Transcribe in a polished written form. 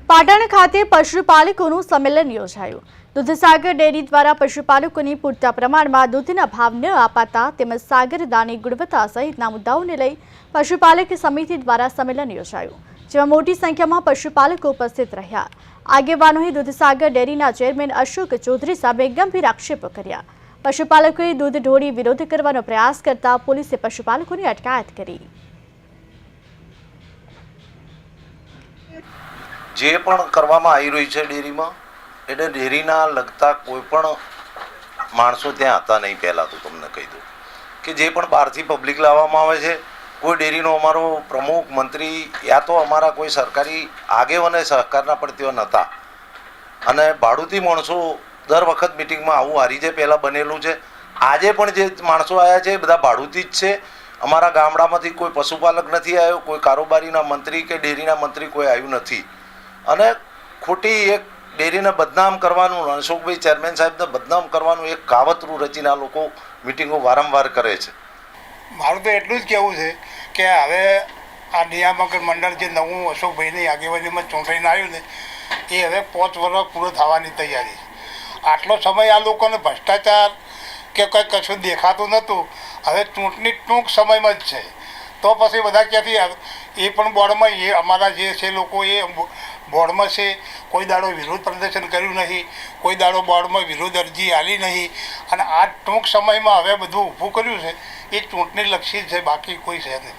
પાટણ ખાતે પશુપાલકોનું સંમેલન યોજાયું। દૂધસાગર ડેરી દ્વારા પશુપાલકોને પૂરતા પ્રમાણમાં દૂધના ભાવ ન અપાતા તેમજ સાગરદાની ગુણવત્તા સહિતના મુદ્દાઓને લઈ પશુપાલક સમિતિ દ્વારા સંમેલન યોજાયું, જેમાં મોટી સંખ્યામાં પશુપાલકો ઉપસ્થિત રહ્યા। આગેવાનોએ દૂધસાગર ડેરીના ચેરમેન અશોક ચૌધરી સામે ગંભીર આક્ષેપો કર્યા। પશુપાલકોએ દૂધ ઢોળી વિરોધ કરવાનો પ્રયાસ કરતા પોલીસે પશુપાલકોની અટકાયત કરી। જે પણ કરવામાં આવી રહ્યું છે ડેરીમાં, એટલે ડેરીના લગતા કોઈ પણ માણસો ત્યાં હતા નહીં। પહેલાં તો તમને કહી દઉં કે જે પણ બહારથી પબ્લિક લાવવામાં આવે છે, કોઈ ડેરીનો અમારો પ્રમુખ, મંત્રી યા તો અમારા કોઈ સરકારી આગેવાને સહકારના પણ તેઓ નહોતા। અને ભાડુતી માણસો દર વખત મિટિંગમાં આવું આ રીતે પહેલાં બનેલું છે। આજે પણ જે માણસો આવ્યા છે એ બધા ભાડુતી જ છે। અમારા ગામડામાંથી કોઈ પશુપાલક નથી આવ્યો, કોઈ કારોબારીના મંત્રી કે ડેરીના મંત્રી કોઈ આવ્યું નથી। અને ખોટી એક ડેરીને બદનામ કરવાનું, અશોકભાઈ ચેરમેન સાહેબને બદનામ કરવાનું એક કાવતરું રચીને આ લોકો મિટિંગો વારંવાર કરે છે। મારું તો એટલું જ કહેવું છે કે હવે આ નિયામક મંડળ જે નવું અશોકભાઈની આગેવાનીમાં ચૂંટાઈને આવ્યું ને, એ હવે 5 વર્ષ પૂરો થવાની તૈયારી છે। આટલો સમય આ લોકોને ભ્રષ્ટાચાર કે કંઈ કશું દેખાતું નહોતું, હવે ચૂંટણી ટૂંક સમયમાં જ છે, તો પછી બધા ક્યાંથી એ પણ બોર્ડમાં એ અમારા જે છે લોકો એ બોર્ડમાં છે, કોઈ દાડો વિરોધ પ્રદર્શન કર્યું નહીં, કોઈ દાડો બોર્ડમાં વિરોધ અરજી આલી નહીં, અને આ ટૂંક સમયમાં હવે બધું ઊભું કર્યું છે એ ચૂંટણી લક્ષી છે, બાકી કોઈ છે નહીં।